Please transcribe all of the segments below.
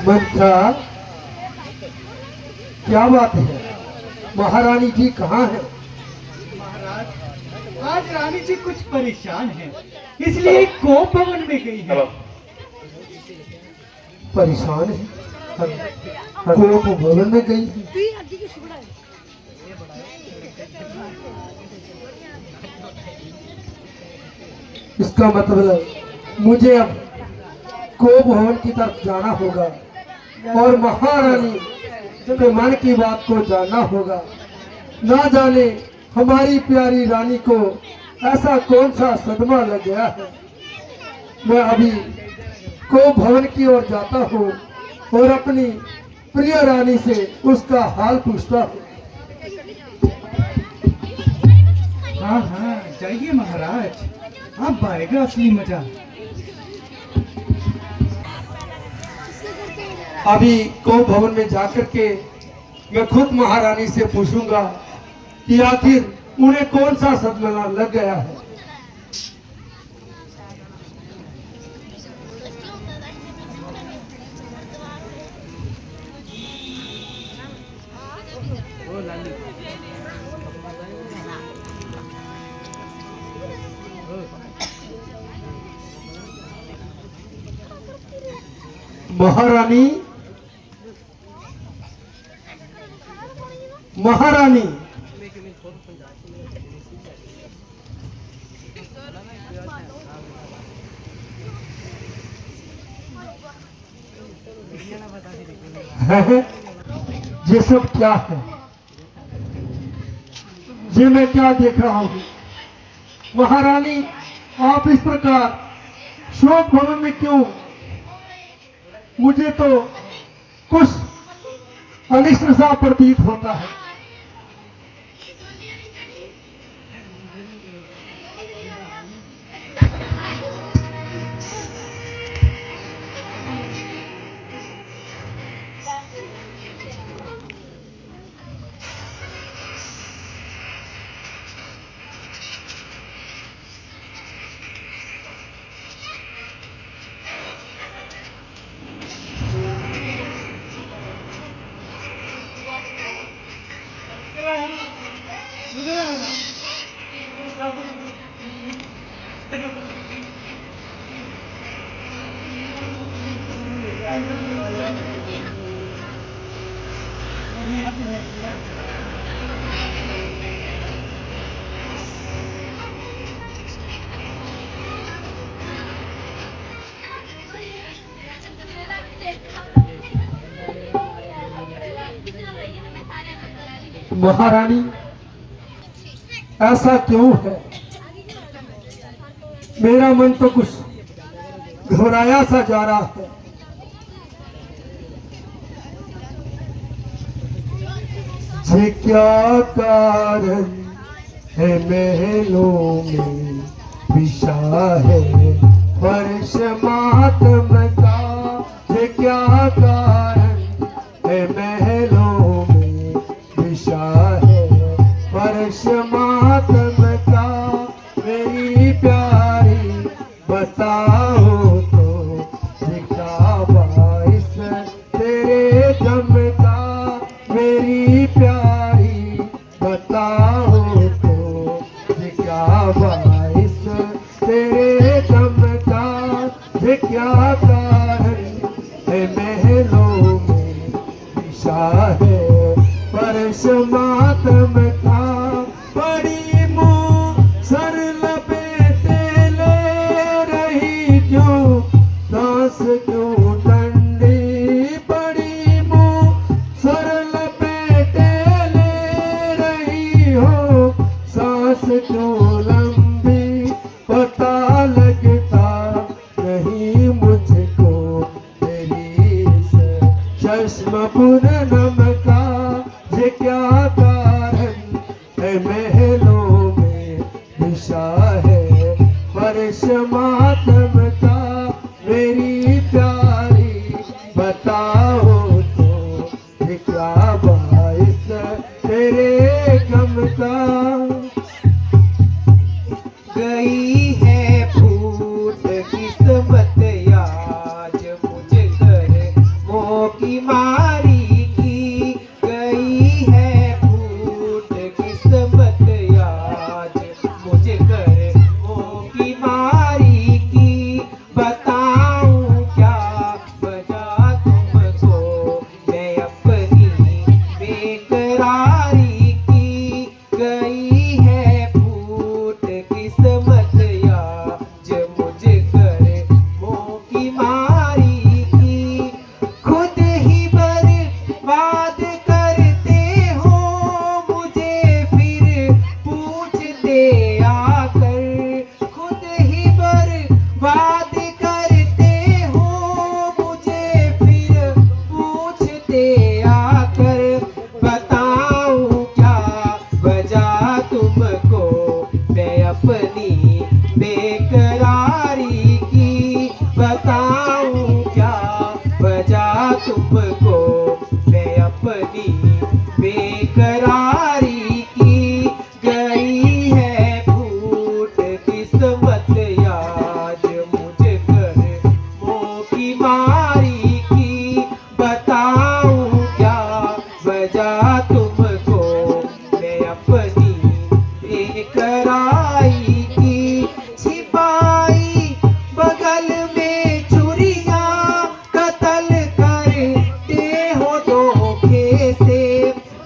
मंत्रा, क्या बात है? महारानी जी कहाँ है? महाराज, आज रानी जी कुछ परेशान हैं, इसलिए कोप भवन में गई है। परेशान है? कोप भवन में गई है? इसका मतलब मुझे अब कोप भवन की तरफ जाना होगा और महारानी के मन की बात को जानना होगा। ना जाने हमारी प्यारी रानी को ऐसा कौन सा सदमा लग गया है। मैं अभी कोप भवन की ओर जाता हूँ और अपनी प्रिय रानी से उसका हाल पूछता हूँ। हाँ हाँ, जाइए महाराज, अब आएगा असली मजा। अभी कोप भवन में जाकर के मैं खुद महारानी से पूछूंगा कि आखिर उन्हें कौन सा सदमा लग गया है। महारानी, महारानी, ये सब क्या है? ये मैं क्या देख रहा हूँ? महारानी, आप इस प्रकार शोक भवन में क्यों? मुझे तो कुछ अनिष्ट सा प्रतीत होता है। महारानी, ऐसा क्यों है? मेरा मन तो कुछ घबराया सा जा रहा है। ये क्या कारण है महलों में विशा है फर्श मातम का? ये क्या कारण है महलों में विशा है फर्श मातम का? मेरी प्यारी बताओ तो ये क्या बाइस तेरे गम का? मेरी प्यारी बताओ तो ये क्या बाइस तेरे गम का? ये क्या कारण है महलों में विशा है फर्श मातम का? बड़ी मुँह सर लपेटे ले रही क्यों? दास क्यों ठंडी? बड़ी मुँह सर लपेटे ले रही हो, सांस क्यों लंबी? पता लगता नहीं मुझको तेरी इस चश्म पूनम का? ये क्या कारण है महलों में विशा है फर्श मातम का? मेरी प्यारी बताओ तो ये क्या बाइस तेरे गम का? गई है फूट किस्मत आज मुझे घर मोड़ में छुरियां कत्ल करते हो धोखे से,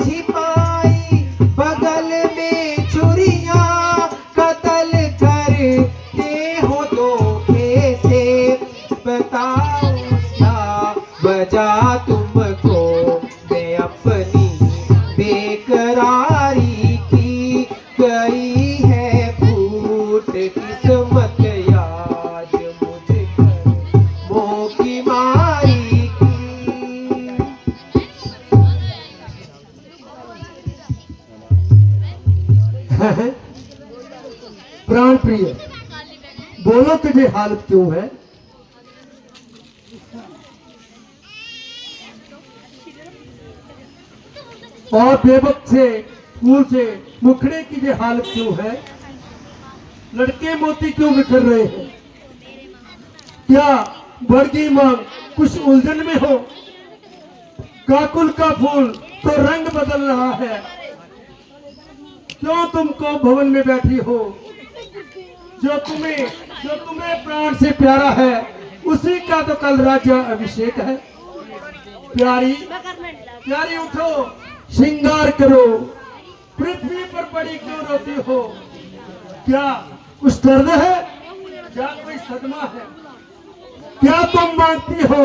छिपाई बगल में छुरियां कत्ल करते हो धोखे से। बताओ क्या वजह तुमको मैं अपनी बेकरारी की, गई है फूट किस्मत याद मुझे कर्मों की मारी की। प्राण प्रिय, बोलो तुझे हालत क्यों है? और बेवक्त से फूल से मुखड़े की ये हालत क्यों है? लड़के मोती क्यों बिखर रहे हैं? क्या बढ़गी मांग कुछ उलझन में हो? काकुल का फूल तो रंग बदल रहा है। क्यों तुमको भवन में बैठी हो? जो तुम्हें प्राण से प्यारा है, उसी का तो कल राज्य अभिषेक है। प्यारी प्यारी उठो, श्रृंगार करो, पृथ्वी पर पड़ी क्यों रोती हो? क्या कुछ दर्द है? क्या कोई सदमा है? क्या तुम मांगती हो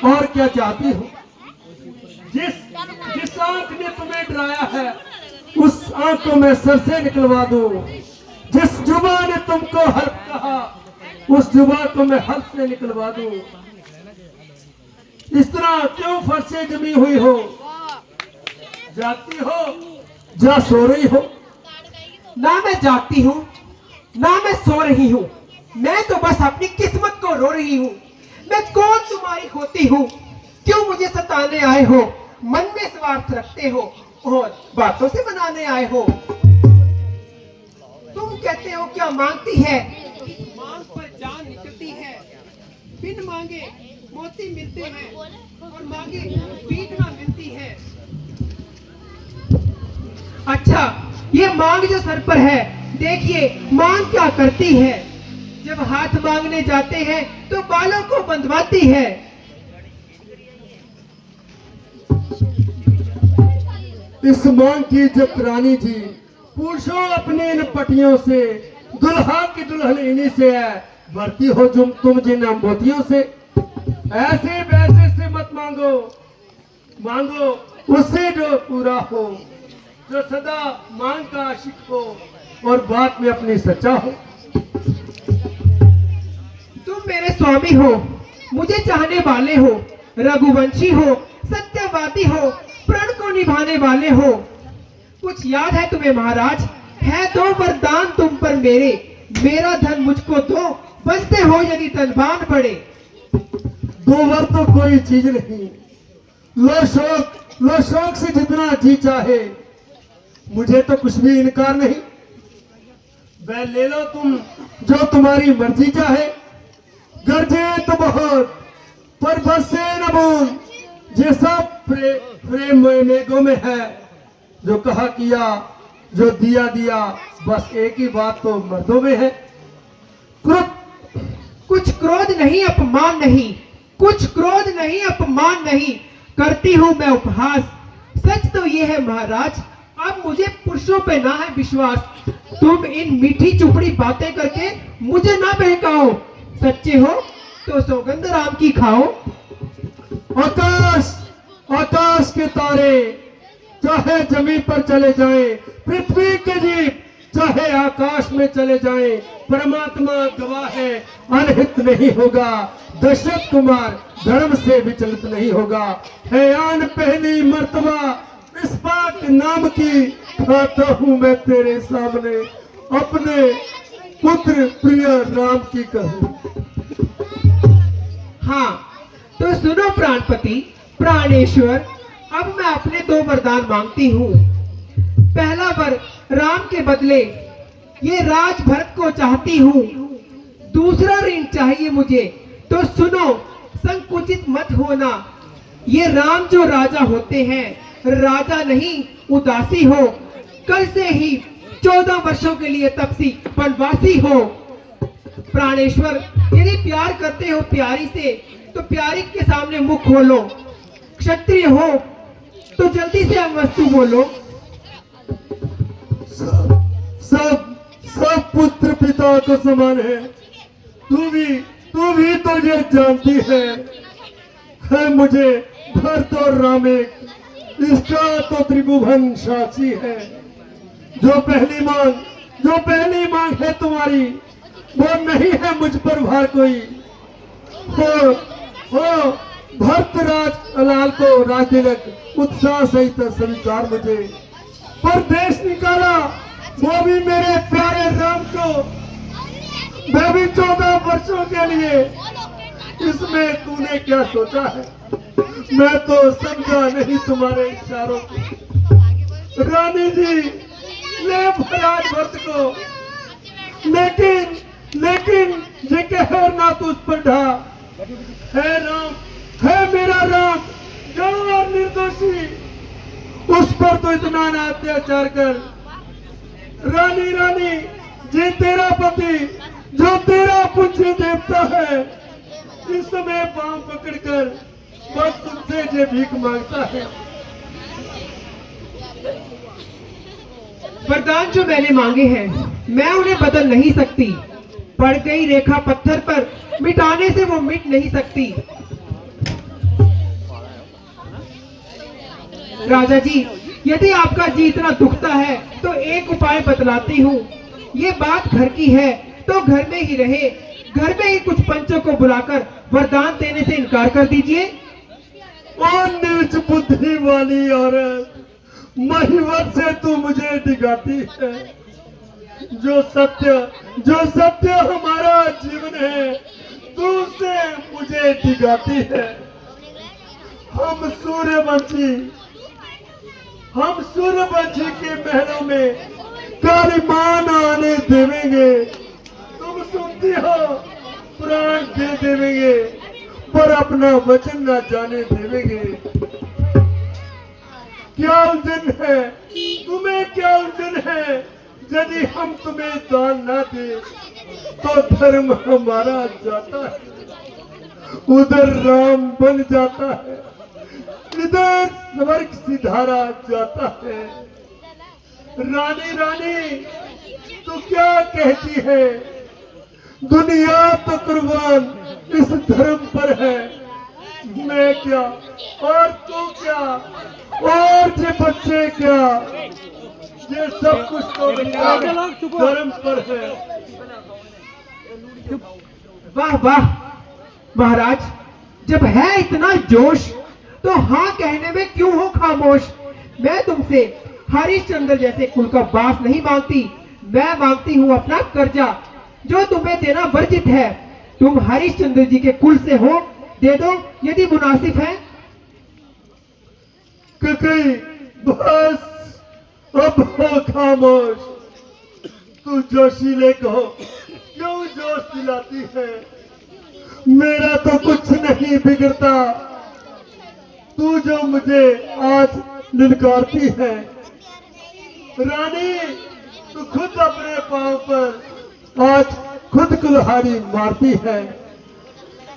और क्या चाहती हो? जिस आंख ने तुम्हें डराया है, उस आंख को मैं सर से निकलवा दूं। जिस जुबान ने तुमको हल्फ कहा, उस जुबान को मैं हल्फ से निकलवा दूं। इस तरह क्यों फर्शे जमी हुई हो? जागती हो या सो रही हो? ना मैं जागती हूँ ना मैं सो रही हूँ, मैं तो बस अपनी किस्मत को रो रही हूँ। मैं कौन तुम्हारी होती हूँ? क्यों मुझे सताने आए हो? मन में स्वार्थ रखते हो और बातों से बनाने आए हो। तुम कहते हो क्या मांगती है? मांग पर जान निकलती है। बिन मांगे मोती मिलते हैं और मांगे भीख ना मिलती है। अच्छा, ये मांग जो सर पर है, देखिए मांग क्या करती है। जब हाथ मांगने जाते हैं तो बालों को बंधवाती है। इस मांग की इज्जत रानी जी, पूछो अपने इन पटियों से, दुल्हा की दुल्हन इन्हीं से है। बढ़ती हो तुम जिन मोतियों से। ऐसे वैसे से मत मांगो, मांगो उससे जो पूरा हो, जो सदा मांग का आशिक हो और बात में अपनी सच्चा हो। तुम मेरे स्वामी हो, मुझे चाहने वाले हो, रघुवंशी हो, सत्यवादी हो, प्रण को निभाने वाले हो। कुछ याद है तुम्हें महाराज? है दो वरदान तुम पर मेरे, मेरा धन मुझको दो, बंधते हो यदि तलवान पड़े। दो वर तो कोई चीज नहीं, लो शौक से जितना जी चाहे, मुझे तो कुछ भी इनकार नहीं। वह ले लो तुम जो तुम्हारी मर्जी चाहे। गरजे तो बहुत पर बरसे न बूंद, ये सब प्रेम मेघों में है। जो कहा किया, जो दिया दिया, बस एक ही बात तो मर्दों में है। कुछ क्रोध नहीं, अपमान नहीं, कुछ क्रोध नहीं, अपमान नहीं, करती हूँ मैं उपहास। सच तो ये है महाराज, अब मुझे पुरुषों पे ना है विश्वास। तुम इन मीठी चुपड़ी बातें करके मुझे ना बहकाओ। सच्चे हो तो सौगंध राम की खाओ। आकाश के तारे चाहे जमीन पर चले जाएं, पृथ्वी के जीव चाहे आकाश में चले जाएं, परमात्मा गवाह है अनहित नहीं होगा। दशरथ कुमार धर्म से विचलित नहीं होगा। है आन पहली मर्तबा इस पाक नाम की, खाता हूं मैं तेरे सामने अपने पुत्र प्रिय राम की कहूं। हाँ तो सुनो प्राणपति, प्राणेश्वर, अब मैं अपने दो वरदान मांगती हूँ। पहला वर, राम के बदले ये राज भरत को चाहती हूँ। दूसरा ऋण चाहिए मुझे, तो सुनो, संकुचित मत होना। ये राम जो राजा होते हैं, राजा नहीं उदासी हो। कल से ही 14 वर्षों के लिए तपसी वनवासी हो। प्राणेश्वर, यदि प्यार करते हो प्यारी से तो प्यारी के सामने मुख खोलो। क्षत्रिय हो तो जल्दी से हम वस्तु बोलो। सब सब सब पुत्र पिता को समान है। तू भी तो ये जानती है मुझे भरत और राम एक, इसका तो त्रिभुवन साक्षी है। जो पहली मांग है तुम्हारी, वो नहीं है मुझ पर भार कोई। हो भरतराज लाल को राज तिलक उत्साह सहित स्वीकार मुझे। पर देश निकाला वो भी मेरे प्यारे राम को, मैं भी 14 वर्षों के लिए। इसमें तूने क्या सोचा है? मैं तो समझा नहीं तुम्हारे इशारों को। रानी जी ले भराज भक्त को, लेकिन ये कहर ना तो उस पर ढा। है राम, है मेरा राम जो निर्दोषी, उस पर तो इतना ना अत्याचार कर। रानी ये तेरा पति जो तेरा पूज्य देवता है, इस समय पांव पकड़कर बस तुमसे ये भीख मांगता है। वरदान जो मैंने मांगे हैं मैं उन्हें बदल नहीं सकती। पड़ गई रेखा पत्थर पर, मिटाने से वो मिट नहीं सकती। राजा जी, यदि आपका जी इतना दुखता है तो एक उपाय बतलाती हूँ। ये बात घर की है तो घर में ही रहे। घर में ही कुछ पंचों को बुलाकर वरदान देने से इनकार कर दीजिए। और नीच बुद्धि वाली औरत, महिवर से तू मुझे डिगाती है। जो सत्य हमारा जीवन है, तू से मुझे डिगाती है। हम सूर्यवंशी के महलों में कालीमान आने देवेंगे। तुम सुनती हो, प्राण दे देवेंगे, पर अपना वचन न जाने देवेंगे। क्या उलझन है तुम्हें, क्या उलझन है? यदि हम तुम्हें दान न दे तो धर्म हमारा जाता है, उधर राम बन जाता है, इधर स्वर्ग सिधारा जाता है। रानी तू क्या कहती है? दुनिया तो कुर्बान इस धर्म पर है। मैं क्या और तू क्या और ये बच्चे क्या, ये सब कुछ तो धर्म पर है। वाह वाह महाराज, जब है इतना जोश तो हाँ कहने में क्यों हो खामोश। मैं तुमसे हरिश्चंद्र जैसे कुल का बास नहीं मांगती, मैं मांगती हूँ अपना कर्जा जो तुम्हें देना वर्जित है। तुम हरिश्चंद्र जी के कुल से हो, दे दो यदि मुनासिब है। बस अब हो खामोश। तू जोशीले को क्यों जोश दिलाती है? मेरा तो कुछ नहीं बिगड़ता, तू जो मुझे आज ललकारती है। रानी तू खुद अपने पांव पर आज खुद कुल्हाड़ी मारती है।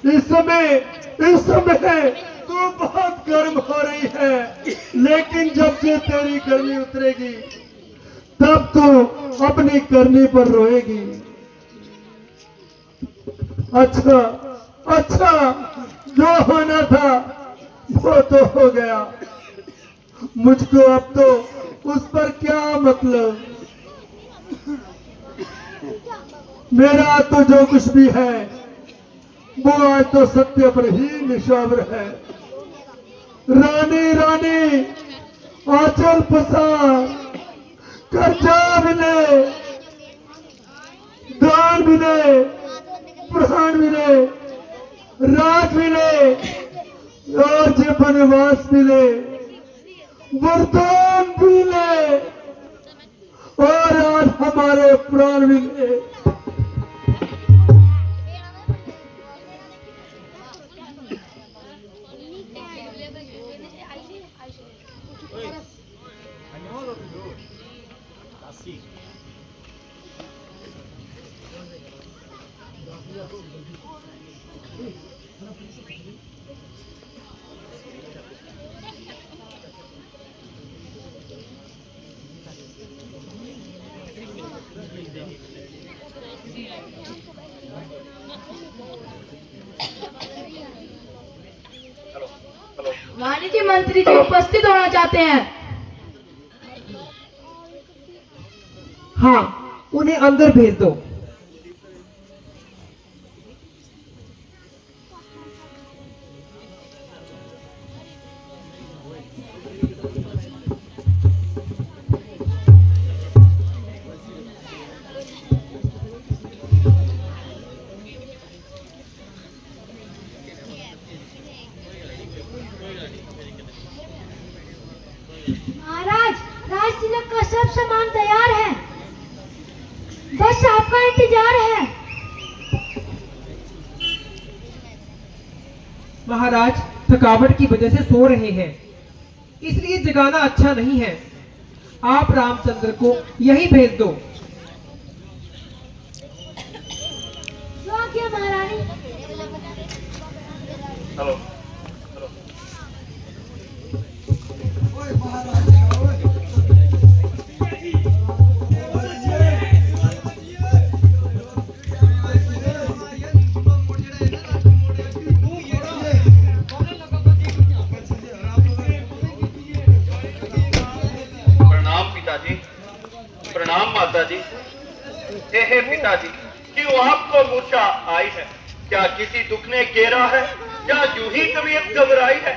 इस समय तू बहुत गर्म हो रही है, लेकिन जब से तेरी गर्मी उतरेगी तब तू अपनी करनी पर रोएगी। अच्छा जो होना था वो तो हो गया, मुझको अब तो उस पर क्या मतलब। मेरा तो जो कुछ भी है वो आज तो सत्य पर ही निशावर है। रानी आंचल पसार, कर्जा मिले, दान मिले, प्राण मिले, राज मिले और जो वनवास मिले, वरदान मिले और आज हमारे प्राण मिले। रानी जी, मंत्री जी उपस्थित होना चाहते हैं। हाँ, उन्हें अंदर भेज दो। महाराज, राज तिलक का सब सामान तैयार है, बस आपका इंतजार है। महाराज थकावट की वजह से सो रहे हैं, इसलिए जगाना अच्छा नहीं है। आप रामचंद्र को यही भेज दो। जो आज्ञा महारानी। प्रणाम पिताजी, प्रणाम माता जी। हे पिताजी, क्यों आपको मूर्छा आई है? क्या किसी दुख ने घेरा है या यूं ही तबीयत घबराई है?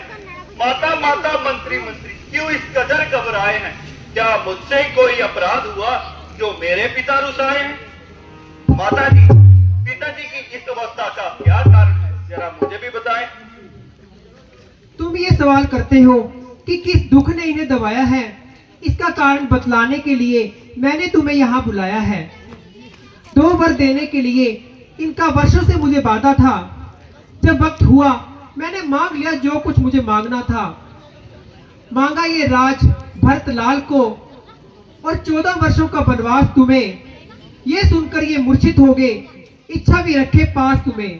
माता माता मंत्री मंत्री क्यों इस कदर घबराए हैं? क्या मुझसे कोई अपराध हुआ जो मेरे पिता रुसाए हैं? माता जी, पिताजी की इस अवस्था का क्या कारण है, जरा मुझे भी बताएं। तुम ये सवाल करते हो कि किस दुख ने इन्हें दबाया है। इसका कारण बतलाने के लिए मैंने तुम्हें यहाँ बुलाया है। 2 वर देने के लिए इनका वर्षों से मुझे वादा था। जब वक्त हुआ मैंने मांग लिया जो कुछ मुझे मांगना था। मांगा ये राज भरतलाल को और 14 वर्षों का वनवास तुम्हें। ये सुनकर ये मूर्छित हो गए, इच्छा भी रखे पास तुम्हें।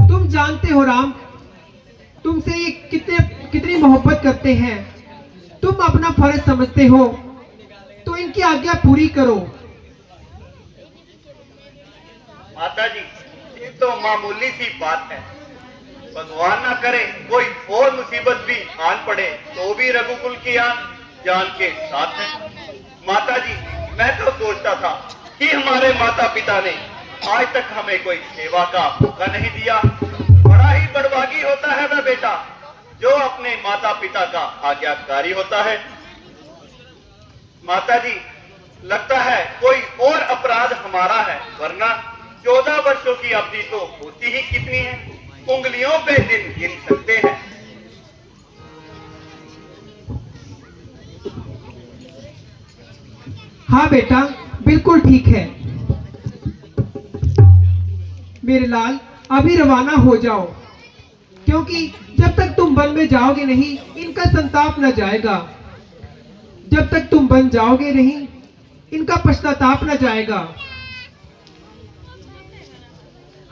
तुम जानते हो राम, तुमसे ये कितनी मोहब्बत करते हैं। तुम अपना फर्ज समझते हो तो इनकी आज्ञा पूरी करो। माता जी, ये तो मामूली सी बात है। भगवान ना करे कोई और मुसीबत भी आन पड़े तो भी रघुकुल की आन जान के साथ है। माता जी, मैं तो सोचता था कि हमारे माता पिता ने आज तक हमें कोई सेवा का मौका नहीं दिया। बड़ा ही बड़भागी होता है वह बेटा जो अपने माता पिता का आज्ञाकारी होता है। माता जी, लगता है कोई और अपराध हमारा है, वरना 14 वर्षों की अवधि तो होती ही कितनी है, उंगलियों पे दिन गिन सकते हैं। हाँ बेटा, बिल्कुल ठीक है। मेरे लाल, अभी रवाना हो जाओ, क्योंकि जब तक तुम वन में जाओगे नहीं इनका संताप न जाएगा। जब तक तुम बन जाओगे नहीं इनका पश्चाताप न जाएगा।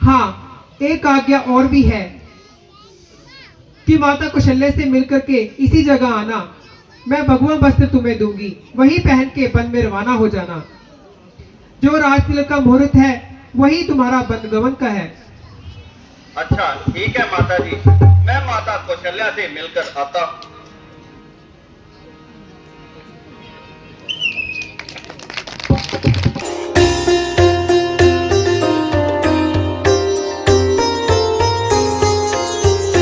हाँ, एक आज्ञा और भी है कि माता कौशल्या से मिलकर के इसी जगह आना। मैं भगवा वस्त्र तुम्हें दूंगी, वही पहन के वन में रवाना हो जाना। जो राज तिलक का मुहूर्त है वही तुम्हारा वनगमन का है। अच्छा ठीक है माता जी, मैं माता कौशल्या से मिलकर आता हूं।